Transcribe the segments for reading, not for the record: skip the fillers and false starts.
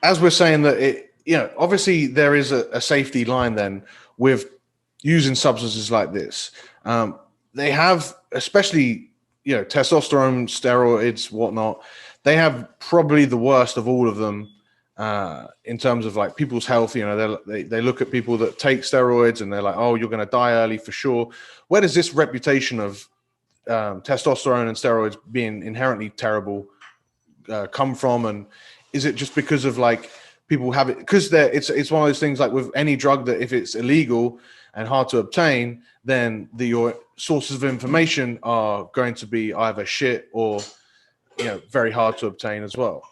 as we're saying that obviously there is a safety line then with using substances like this. They have, especially, testosterone, steroids, whatnot. They have probably the worst of all of them in terms of like people's health. They look at people that take steroids and they're like, oh, you're going to die early for sure. Where does this reputation of testosterone and steroids being inherently terrible come from? And is it just because of like people have it? Because it's one of those things like with any drug that if it's illegal and hard to obtain, then your sources of information are going to be either shit or very hard to obtain as well.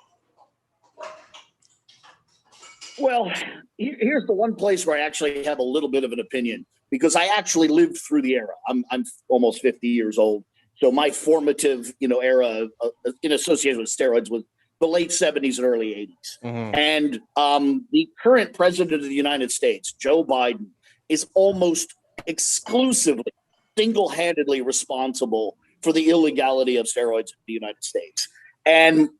Well, here's the one place where I actually have a little bit of an opinion, because I actually lived through the era. I'm almost 50 years old. So my formative, era in association with steroids was the late 70s and early 80s. Mm-hmm. And the current president of the United States, Joe Biden, is almost exclusively, single-handedly responsible for the illegality of steroids in the United States. And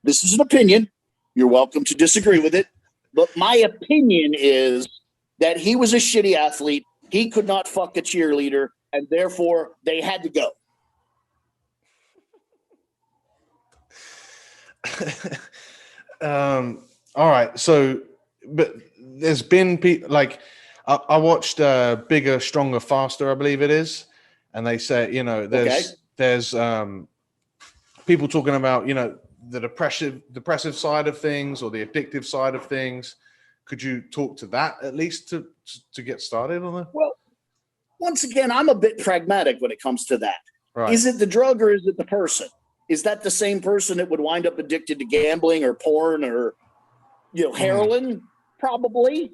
this is an opinion. You're welcome to disagree with it. But my opinion is that he was a shitty athlete. He could not fuck a cheerleader, and therefore they had to go. All right. So, but there's been people like I watched Bigger, Stronger, Faster, I believe it is, and they say there's people talking about the depressive side of things or the addictive side of things. Could you talk to that at least to get started on it? Well, once again, I'm a bit pragmatic when it comes to that. Right. Is it the drug or is it the person? Is that the same person that would wind up addicted to gambling or porn or heroin? Probably.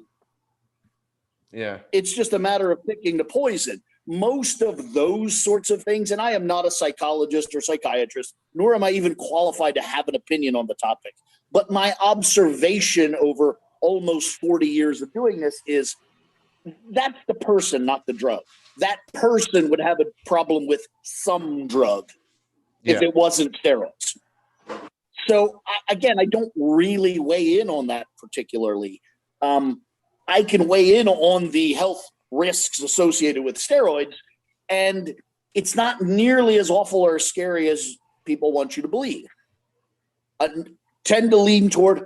Yeah. It's just a matter of picking the poison. Most of those sorts of things, and I am not a psychologist or psychiatrist, nor am I even qualified to have an opinion on the topic, but my observation over almost 40 years of doing this is that's the person, not the drug. That person would have a problem with some drug if it wasn't steroids. So, again, I don't really weigh in on that particularly. I can weigh in on the health risks associated with steroids, and it's not nearly as awful or scary as people want you to believe. I tend to lean toward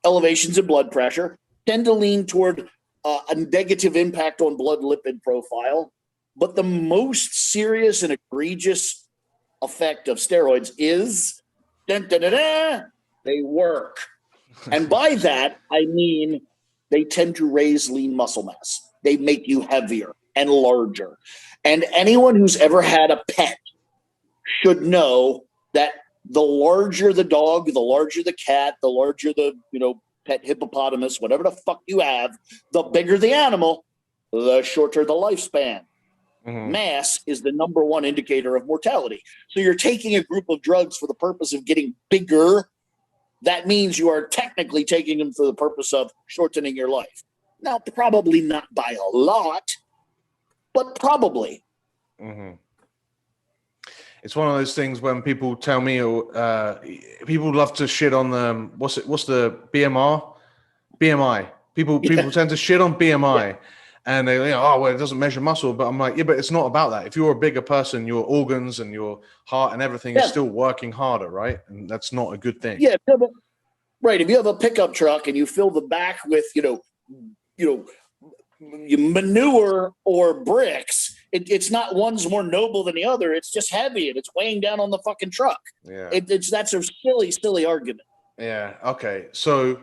elevations in blood pressure, tend to lean toward a negative impact on blood lipid profile, but the most serious and egregious effect of steroids is they work. And by that, I mean they tend to raise lean muscle mass. They make you heavier and larger. And anyone who's ever had a pet should know that the larger the dog, the larger the cat, the larger the, pet hippopotamus, whatever the fuck you have, the bigger the animal, the shorter the lifespan. Mm-hmm. Mass is the number one indicator of mortality. So you're taking a group of drugs for the purpose of getting bigger. That means you are technically taking them for the purpose of shortening your life. Now, probably not by a lot, but probably. Mm-hmm. It's one of those things when people tell me, people love to shit on the, what's the BMI? People tend to shit on BMI. Yeah. And they it doesn't measure muscle. But I'm like, yeah, but it's not about that. If you're a bigger person, your organs and your heart and everything is still working harder, right? And that's not a good thing. Yeah, right. If you have a pickup truck and you fill the back with, manure or bricks, it's not one's more noble than the other. It's just heavy and it's weighing down on the fucking truck. Yeah, that's a silly argument. Yeah. Okay. So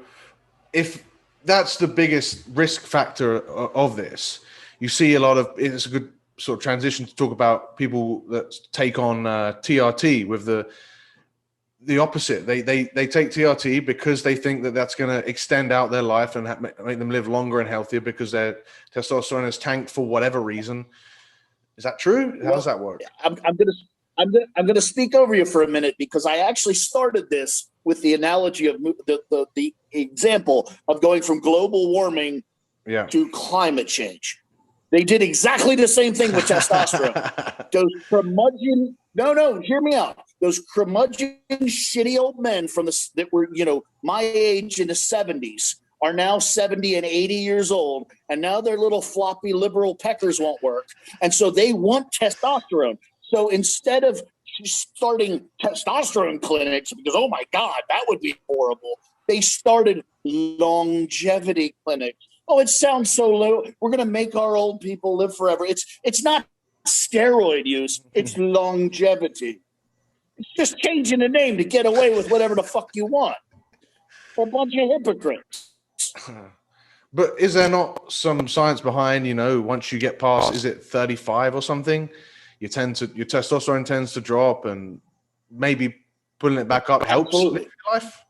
if that's the biggest risk factor of this, you see a lot of, it's a good sort of transition to talk about people that take on TRT with the opposite. They take TRT because they think that that's going to extend out their life and make them live longer and healthier because their testosterone is tanked for whatever reason. Is that true? How does that work? I'm gonna speak over you for a minute because I actually started this with the analogy of the example of going from global warming to climate change. They did exactly the same thing with testosterone. Goes curmudgeon. No, hear me out. those curmudgeon, shitty old men that were, my age in the 70s are now 70 and 80 years old, and now their little floppy liberal peckers won't work, and so they want testosterone. So instead of starting testosterone clinics, because, oh my God, that would be horrible, they started longevity clinics. Oh, it sounds so low. We're going to make our old people live forever. It's not steroid use. It's longevity. It's just changing the name to get away with whatever the fuck you want. A bunch of hypocrites. But is there not some science behind, once you get past, is it 35 or something, your testosterone tends to drop, and maybe pulling it back up helps live life?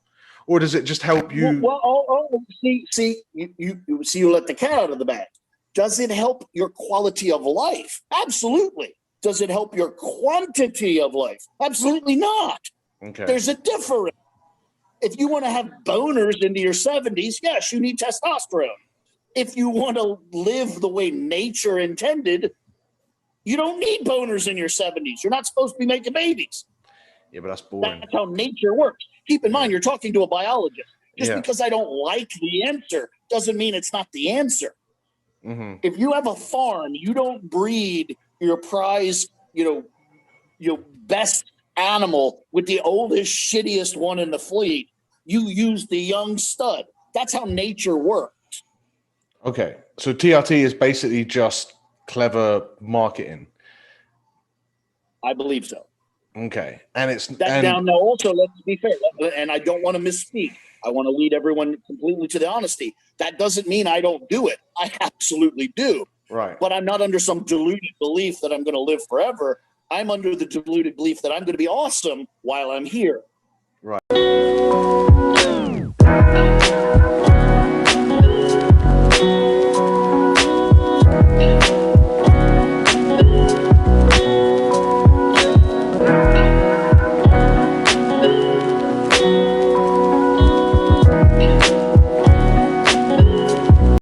Or does it just help you? You let the cat out of the bag. Does it help your quality of life? Absolutely. Does it help your quantity of life? Absolutely not. Okay. There's a difference. If you want to have boners into your 70s, yes, you need testosterone. If you want to live the way nature intended, you don't need boners in your 70s. You're not supposed to be making babies. Yeah, but that's boring. That's how nature works. Keep in mind, you're talking to a biologist. Just because I don't like the answer doesn't mean it's not the answer. Mm-hmm. If you have a farm, you don't breed your prize, your best animal with the oldest, shittiest one in the fleet. You use the young stud. That's how nature works. Okay, so TRT is basically just clever marketing. I believe so. Okay, and it's now. Also, let's be fair, and I don't want to misspeak. I want to lead everyone completely to the honesty. That doesn't mean I don't do it. I absolutely do. Right. But I'm not under some deluded belief that I'm going to live forever. I'm under the deluded belief that I'm going to be awesome while I'm here. Right.